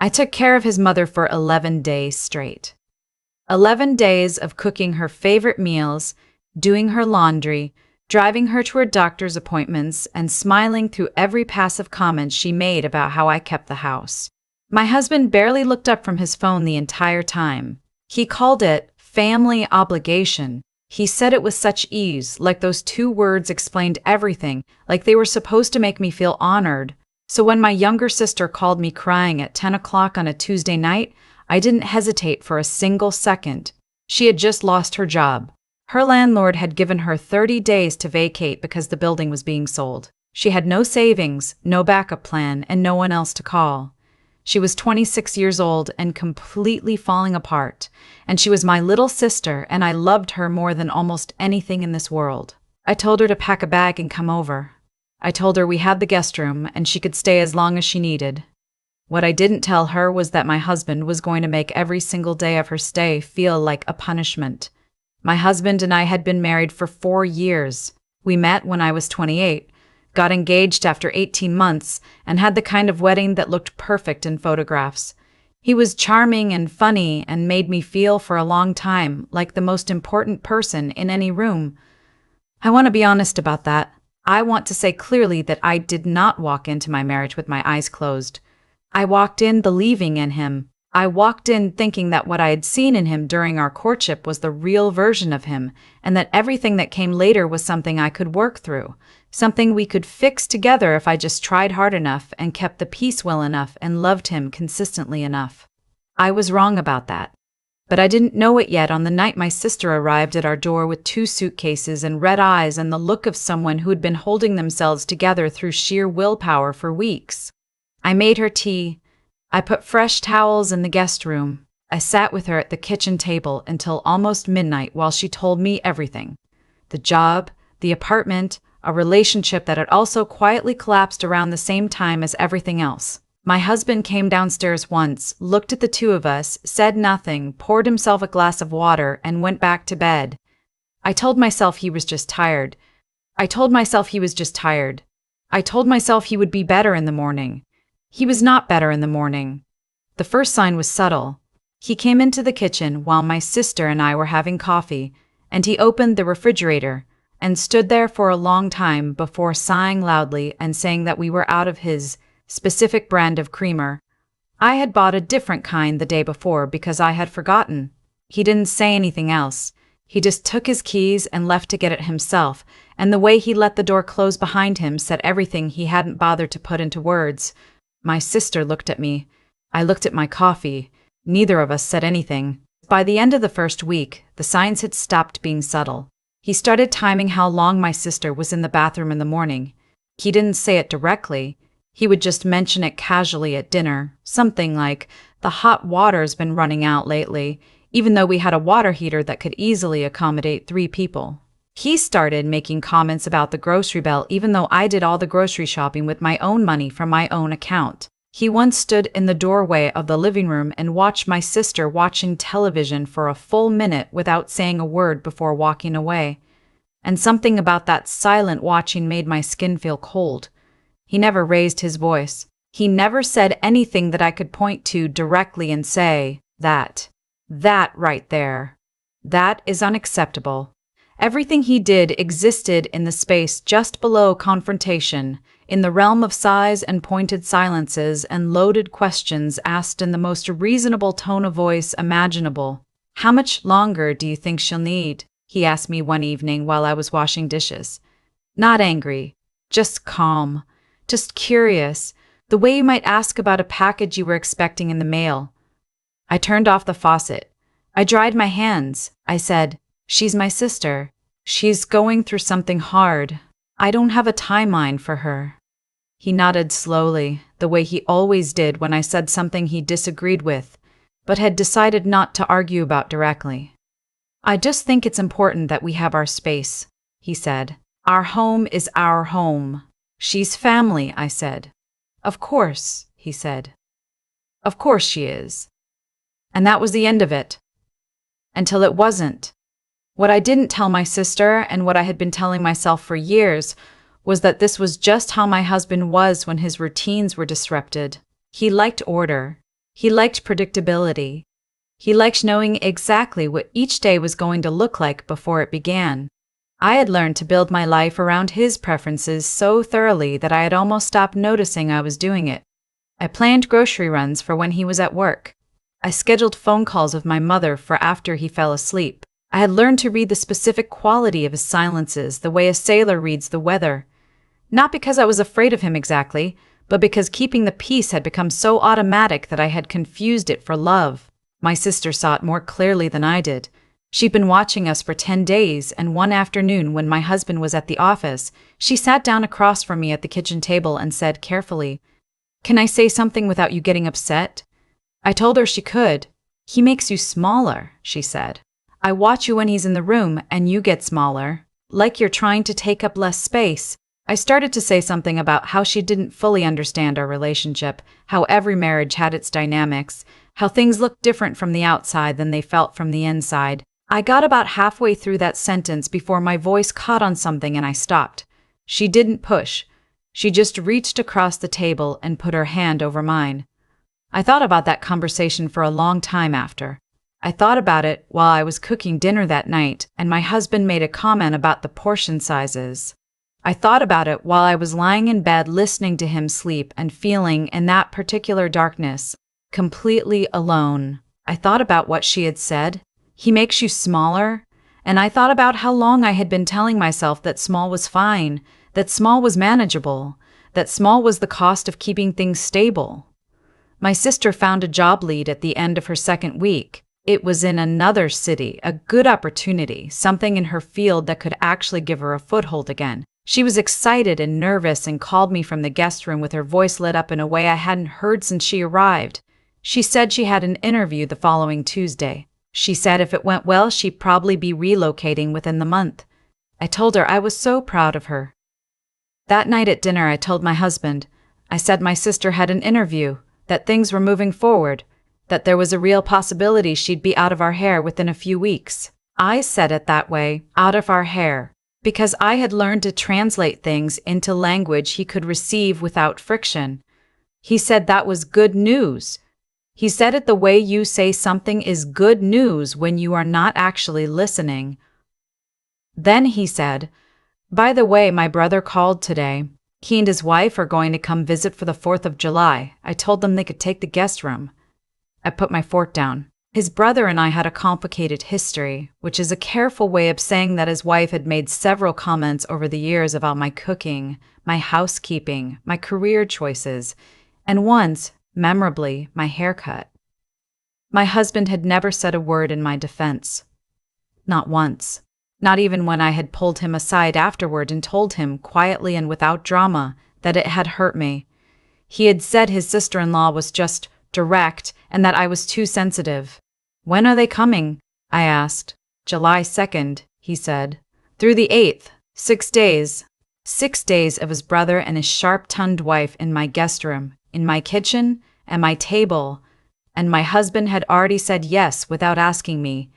I took care of his mother for 11 days straight. 11 days of cooking her favorite meals, doing her laundry, driving her to her doctor's appointments, and smiling through every passive comment she made about how I kept the house. My husband barely looked up from his phone the entire time. He called it family obligation. He said it with such ease, like those two words explained everything, like they were supposed to make me feel honored. So when my younger sister called me crying at 10 o'clock on a Tuesday night, I didn't hesitate for a single second. She had just lost her job. Her landlord had given her 30 days to vacate because the building was being sold. She had no savings, no backup plan, and no one else to call. She was 26 years old and completely falling apart, and she was my little sister, and I loved her more than almost anything in this world. I told her to pack a bag and come over. I told her we had the guest room and she could stay as long as she needed. What I didn't tell her was that my husband was going to make every single day of her stay feel like a punishment. My husband and I had been married for 4 years. We met when I was 28, got engaged after 18 months, and had the kind of wedding that looked perfect in photographs. He was charming and funny and made me feel for a long time like the most important person in any room. I want to be honest about that. I want to say clearly that I did not walk into my marriage with my eyes closed. I walked in believing in him. I walked in thinking that what I had seen in him during our courtship was the real version of him, and that everything that came later was something I could work through, something we could fix together if I just tried hard enough and kept the peace well enough and loved him consistently enough. I was wrong about that. But I didn't know it yet on the night my sister arrived at our door with 2 suitcases and red eyes and the look of someone who had been holding themselves together through sheer willpower for weeks. I made her tea. I put fresh towels in the guest room. I sat with her at the kitchen table until almost midnight while she told me everything. The job, the apartment, a relationship that had also quietly collapsed around the same time as everything else. My husband came downstairs once, looked at the two of us, said nothing, poured himself a glass of water, and went back to bed. I told myself he was just tired. I told myself he would be better in the morning. He was not better in the morning. The first sign was subtle. He came into the kitchen while my sister and I were having coffee, and he opened the refrigerator and stood there for a long time before sighing loudly and saying that we were out of his specific brand of creamer. I had bought a different kind the day before because I had forgotten. He didn't say anything else. He just took his keys and left to get it himself, and the way he let the door close behind him said everything he hadn't bothered to put into words. My sister looked at me. I looked at my coffee. Neither of us said anything. By the end of the first week, the signs had stopped being subtle. He started timing how long my sister was in the bathroom in the morning. He didn't say it directly. He would just mention it casually at dinner, something like, "The hot water's been running out lately," even though we had a water heater that could easily accommodate 3 people. He started making comments about the grocery bill even though I did all the grocery shopping with my own money from my own account. He once stood in the doorway of the living room and watched my sister watching television for a full minute without saying a word before walking away. And something about that silent watching made my skin feel cold. He never raised his voice. He never said anything that I could point to directly and say, that right there. That is unacceptable. Everything he did existed in the space just below confrontation, in the realm of sighs and pointed silences and loaded questions asked in the most reasonable tone of voice imaginable. "How much longer do you think she'll need?" he asked me one evening while I was washing dishes. Not angry, just calm, just curious, the way you might ask about a package you were expecting in the mail. I turned off the faucet. I dried my hands. I said, "She's my sister. She's going through something hard. I don't have a timeline for her." He nodded slowly, the way he always did when I said something he disagreed with, but had decided not to argue about directly. "I just think it's important that we have our space," he said. "Our home is our home." "She's family," I said. "Of course," he said. "Of course she is." And that was the end of it. Until it wasn't. What I didn't tell my sister, and what I had been telling myself for years, was that this was just how my husband was when his routines were disrupted. He liked order. He liked predictability. He liked knowing exactly what each day was going to look like before it began. I had learned to build my life around his preferences so thoroughly that I had almost stopped noticing I was doing it. I planned grocery runs for when he was at work. I scheduled phone calls with my mother for after he fell asleep. I had learned to read the specific quality of his silences, the way a sailor reads the weather. Not because I was afraid of him exactly, but because keeping the peace had become so automatic that I had confused it for love. My sister saw it more clearly than I did. She'd been watching us for 10 days, and one afternoon when my husband was at the office, she sat down across from me at the kitchen table and said carefully, "Can I say something without you getting upset?" I told her she could. "He makes you smaller," she said. "I watch you when he's in the room, and you get smaller, like you're trying to take up less space." I started to say something about how she didn't fully understand our relationship, how every marriage had its dynamics, how things looked different from the outside than they felt from the inside. I got about halfway through that sentence before my voice caught on something and I stopped. She didn't push. She just reached across the table and put her hand over mine. I thought about that conversation for a long time after. I thought about it while I was cooking dinner that night, and my husband made a comment about the portion sizes. I thought about it while I was lying in bed listening to him sleep and feeling, in that particular darkness, completely alone. I thought about what she had said. "He makes you smaller." And I thought about how long I had been telling myself that small was fine, that small was manageable, that small was the cost of keeping things stable. My sister found a job lead at the end of her second week. It was in another city, a good opportunity, something in her field that could actually give her a foothold again. She was excited and nervous and called me from the guest room with her voice lit up in a way I hadn't heard since she arrived. She said she had an interview the following Tuesday. She said if it went well, she'd probably be relocating within the month. I told her I was so proud of her. That night at dinner, I told my husband. I said my sister had an interview, that things were moving forward, that there was a real possibility she'd be out of our hair within a few weeks. I said it that way, out of our hair, because I had learned to translate things into language he could receive without friction. He said that was good news. He said it the way you say something is good news when you are not actually listening. Then he said, "By the way, my brother called today. He and his wife are going to come visit for the 4th of July. I told them they could take the guest room." I put my fork down. His brother and I had a complicated history, which is a careful way of saying that his wife had made several comments over the years about my cooking, my housekeeping, my career choices, and once, memorably, my haircut. My husband had never said a word in my defense. Not once. Not even when I had pulled him aside afterward and told him, quietly and without drama, that it had hurt me. He had said his sister-in-law was just direct and that I was too sensitive. "When are they coming?" I asked. "July 2nd, he said. "Through the 8th, 6 days. 6 days of his brother and his sharp-tongued wife in my guest room, in my kitchen, and my table, and my husband had already said yes without asking me,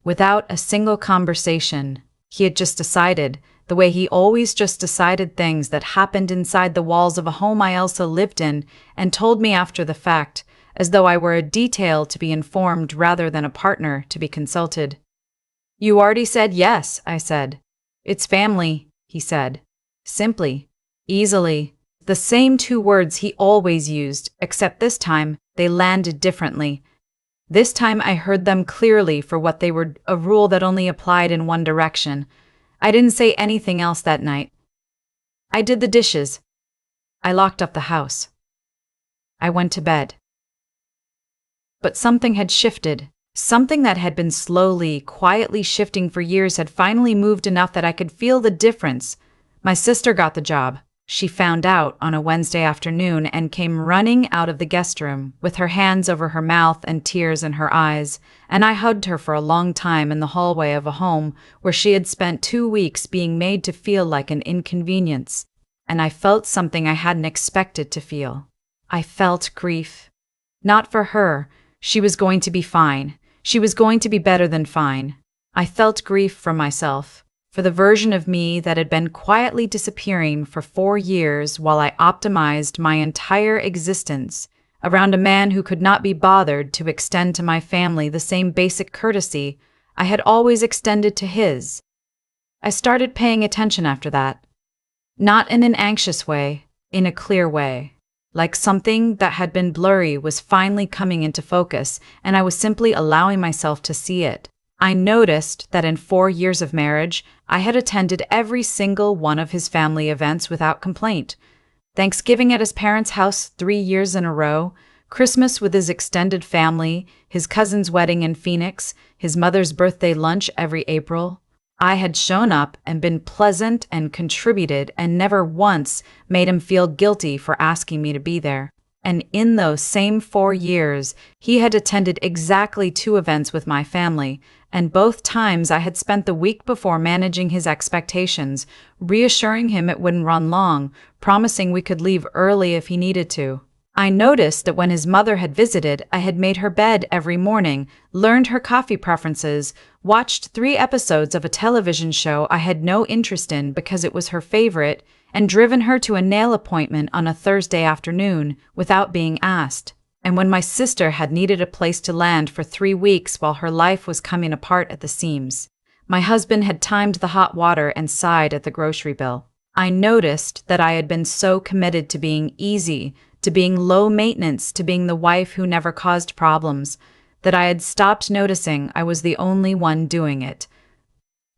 without a single conversation. He had just decided, the way he always just decided things that happened inside the walls of a home I also lived in, and told me after the fact, as though I were a detail to be informed rather than a partner to be consulted. "You already said yes," I said. "It's family," he said. Simply, easily. The same 2 words he always used, except this time they landed differently. This time I heard them clearly for what they were, a rule that only applied in one direction. I didn't say anything else that night. I did the dishes. I locked up the house. I went to bed. But something had shifted. Something that had been slowly, quietly shifting for years had finally moved enough that I could feel the difference. My sister got the job. She found out on a Wednesday afternoon and came running out of the guest room, with her hands over her mouth and tears in her eyes, and I hugged her for a long time in the hallway of a home where she had spent 2 weeks being made to feel like an inconvenience. And I felt something I hadn't expected to feel. I felt grief. Not for her. She was going to be fine. She was going to be better than fine. I felt grief for myself, for the version of me that had been quietly disappearing for 4 years while I optimized my entire existence, around a man who could not be bothered to extend to my family the same basic courtesy I had always extended to his. I started paying attention after that. Not in an anxious way, in a clear way. Like something that had been blurry was finally coming into focus, and I was simply allowing myself to see it. I noticed that in 4 years of marriage, I had attended every single one of his family events without complaint. Thanksgiving at his parents' house 3 years in a row, Christmas with his extended family, his cousin's wedding in Phoenix, his mother's birthday lunch every April. I had shown up and been pleasant and contributed and never once made him feel guilty for asking me to be there. And in those same 4 years, he had attended exactly 2 events with my family, and both times I had spent the week before managing his expectations, reassuring him it wouldn't run long, promising we could leave early if he needed to. I noticed that when his mother had visited, I had made her bed every morning, learned her coffee preferences, watched 3 episodes of a television show I had no interest in because it was her favorite, and driven her to a nail appointment on a Thursday afternoon without being asked. And when my sister had needed a place to land for 3 weeks while her life was coming apart at the seams, my husband had timed the hot water and sighed at the grocery bill. I noticed that I had been so committed to being easy, to being low maintenance, to being the wife who never caused problems, that I had stopped noticing I was the only one doing it.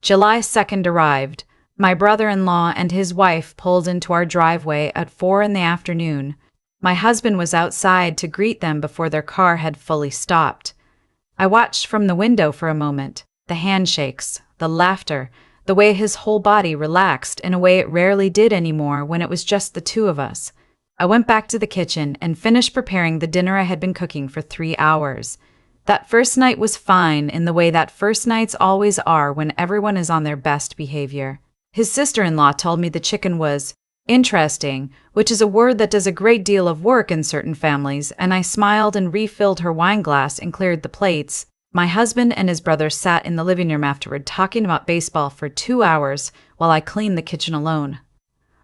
July 2nd arrived. My brother-in-law and his wife pulled into our driveway at 4 in the afternoon. My husband was outside to greet them before their car had fully stopped. I watched from the window for a moment, the handshakes, the laughter, the way his whole body relaxed in a way it rarely did anymore when it was just the 2 of us. I went back to the kitchen and finished preparing the dinner I had been cooking for 3 hours. That first night was fine in the way that first nights always are when everyone is on their best behavior. His sister-in-law told me the chicken was interesting, which is a word that does a great deal of work in certain families, and I smiled and refilled her wine glass and cleared the plates. My husband and his brother sat in the living room afterward talking about baseball for 2 hours while I cleaned the kitchen alone.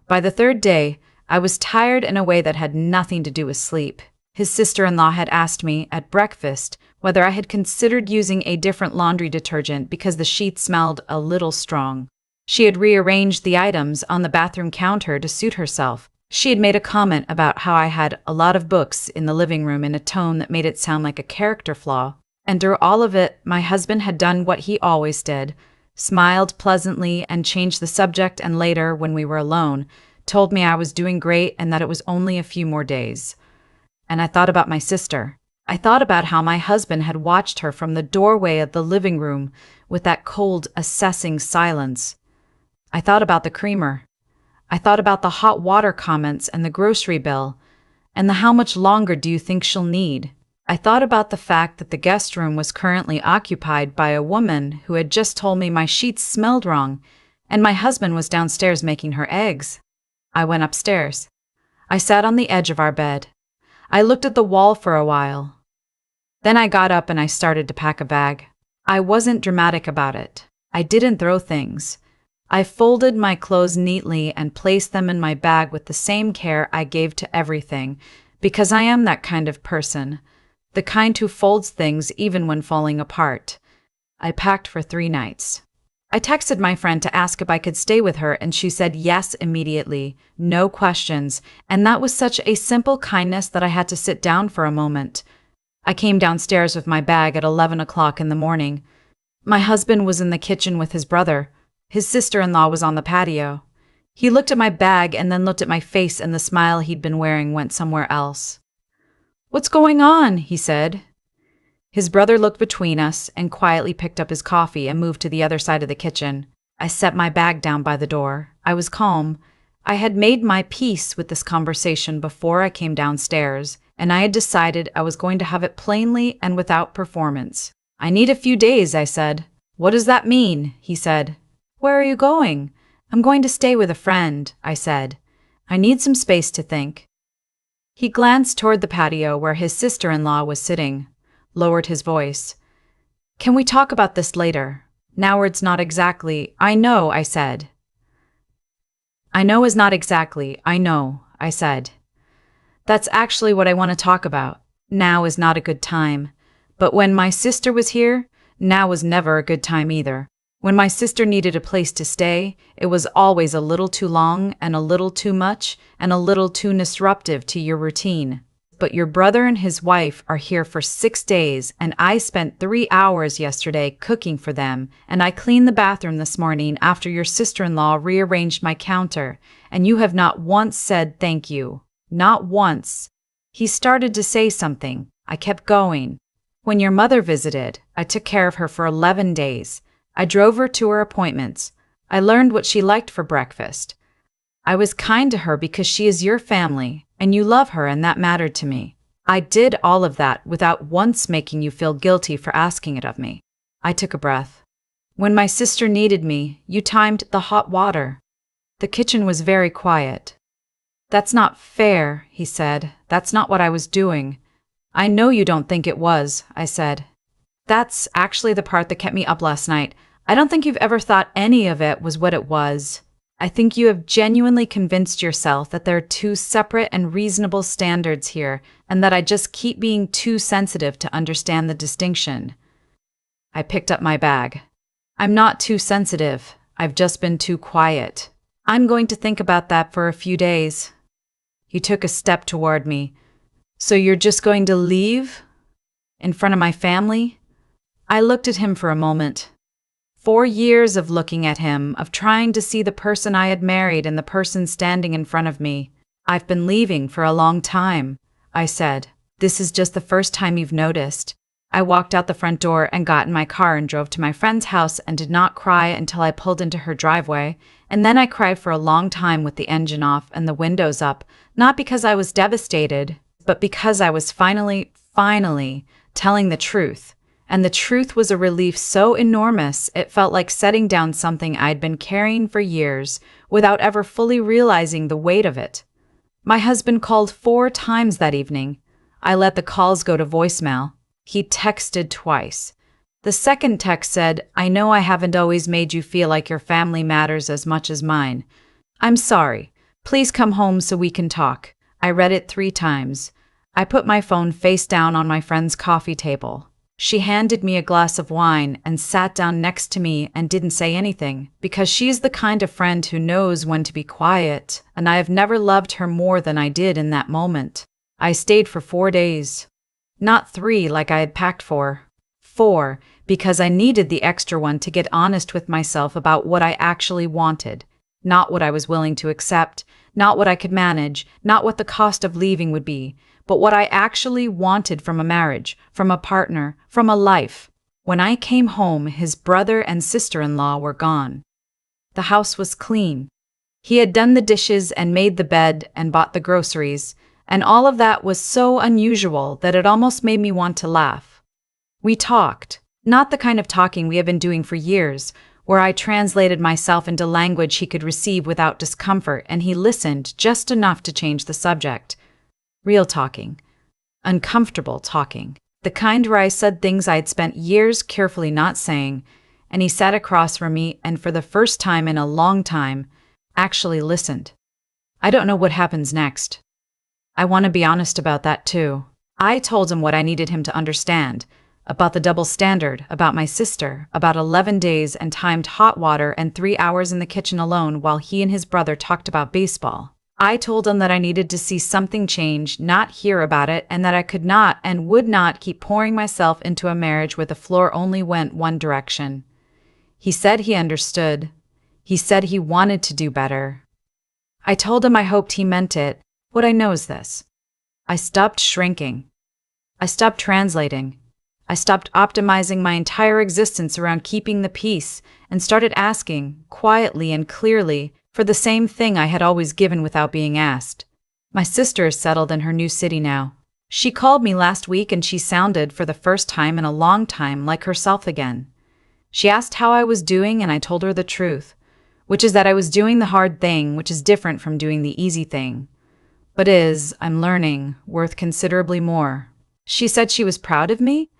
By the 3rd day, I was tired in a way that had nothing to do with sleep. His sister-in-law had asked me at breakfast whether I had considered using a different laundry detergent because the sheets smelled a little strong. She had rearranged the items on the bathroom counter to suit herself. She had made a comment about how I had a lot of books in the living room in a tone that made it sound like a character flaw. And through all of it, my husband had done what he always did, smiled pleasantly and changed the subject, and later, when we were alone, told me I was doing great and that it was only a few more days. And I thought about my sister. I thought about how my husband had watched her from the doorway of the living room with that cold, assessing silence. I thought about the creamer. I thought about the hot water comments and the grocery bill, and the how much longer do you think she'll need. I thought about the fact that the guest room was currently occupied by a woman who had just told me my sheets smelled wrong, and my husband was downstairs making her eggs. I went upstairs. I sat on the edge of our bed. I looked at the wall for a while. Then I got up and I started to pack a bag. I wasn't dramatic about it. I didn't throw things. I folded my clothes neatly and placed them in my bag with the same care I gave to everything, because I am that kind of person, the kind who folds things even when falling apart. I packed for 3 nights. I texted my friend to ask if I could stay with her, and she said yes immediately, no questions, and that was such a simple kindness that I had to sit down for a moment. I came downstairs with my bag at 11 o'clock in the morning. My husband was in the kitchen with his brother. His sister-in-law was on the patio. He looked at my bag and then looked at my face, and the smile he'd been wearing went somewhere else. "What's going on?" he said. His brother looked between us and quietly picked up his coffee and moved to the other side of the kitchen. I set my bag down by the door. I was calm. I had made my peace with this conversation before I came downstairs, and I had decided I was going to have it plainly and without performance. "I need a few days," I said. "What does that mean?" he said. "Where are you going?" "I'm going to stay with a friend," I said. "I need some space to think." He glanced toward the patio where his sister-in-law was sitting, lowered his voice. "Can we talk about this later? Now it's not exactly—" "I know," I said. "I know is not exactly, I know," I said. That's actually what I want to talk about. Now is not a good time. But when my sister was here, now was never a good time either. When my sister needed a place to stay, it was always a little too long and a little too much and a little too disruptive to your routine. But your brother and his wife are here for 6 days, and I spent 3 hours yesterday cooking for them, and I cleaned the bathroom this morning after your sister-in-law rearranged my counter, and you have not once said thank you. Not once. He started to say something. I kept going. When your mother visited, I took care of her for 11 days. I drove her to her appointments. I learned what she liked for breakfast. I was kind to her because she is your family, and you love her, and that mattered to me. I did all of that without once making you feel guilty for asking it of me. I took a breath. When my sister needed me, you timed the hot water. The kitchen was very quiet. That's not fair, he said. That's not what I was doing. I know you don't think it was, I said. That's actually the part that kept me up last night. I don't think you've ever thought any of it was what it was. I think you have genuinely convinced yourself that there are two separate and reasonable standards here, and that I just keep being too sensitive to understand the distinction. I picked up my bag. I'm not too sensitive. I've just been too quiet. I'm going to think about that for a few days. He took a step toward me. So you're just going to leave? In front of my family? I looked at him for a moment. 4 years of looking at him, of trying to see the person I had married and the person standing in front of me. I've been leaving for a long time, I said. This is just the first time you've noticed. I walked out the front door and got in my car and drove to my friend's house and did not cry until I pulled into her driveway, and then I cried for a long time with the engine off and the windows up, not because I was devastated, but because I was finally telling the truth. And the truth was a relief so enormous it felt like setting down something I'd been carrying for years without ever fully realizing the weight of it. My husband called 4 times that evening. I let the calls go to voicemail. He texted twice. The second text said, I know I haven't always made you feel like your family matters as much as mine. I'm sorry. Please come home so we can talk. I read it 3 times. I put my phone face down on my friend's coffee table. She handed me a glass of wine and sat down next to me and didn't say anything, because she's the kind of friend who knows when to be quiet, and I have never loved her more than I did in that moment. I stayed for 4 days. Not 3 like I had packed for. 4, because I needed the extra one to get honest with myself about what I actually wanted, not what I was willing to accept, not what I could manage, not what the cost of leaving would be, but what I actually wanted from a marriage, from a partner, from a life. When I came home, his brother and sister-in-law were gone. The house was clean. He had done the dishes and made the bed and bought the groceries, and all of that was so unusual that it almost made me want to laugh. We talked, not the kind of talking we have been doing for years, where I translated myself into language he could receive without discomfort, and he listened just enough to change the subject. Real talking. Uncomfortable talking. The kind where I said things I had spent years carefully not saying, and he sat across from me and for the first time in a long time, actually listened. I don't know what happens next. I want to be honest about that too. I told him what I needed him to understand, about the double standard, about my sister, about 11 days and timed hot water and 3 hours in the kitchen alone while he and his brother talked about baseball. I told him that I needed to see something change, not hear about it, and that I could not and would not keep pouring myself into a marriage where the floor only went one direction. He said he understood. He said he wanted to do better. I told him I hoped he meant it. What I know is this. I stopped shrinking. I stopped translating. I stopped optimizing my entire existence around keeping the peace and started asking, quietly and clearly, for the same thing I had always given without being asked. My sister is settled in her new city now. She called me last week and she sounded, for the first time in a long time, like herself again. She asked how I was doing and I told her the truth, which is that I was doing the hard thing, which is different from doing the easy thing, but is, I'm learning, worth considerably more. She said she was proud of me.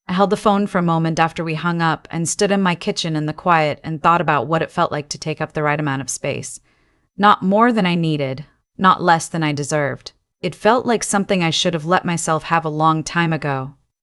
I held the phone for a moment after we hung up and stood in my kitchen in the quiet and thought about what it felt like to take up the right amount of space. Not more than I needed, not less than I deserved. It felt like something I should have let myself have a long time ago.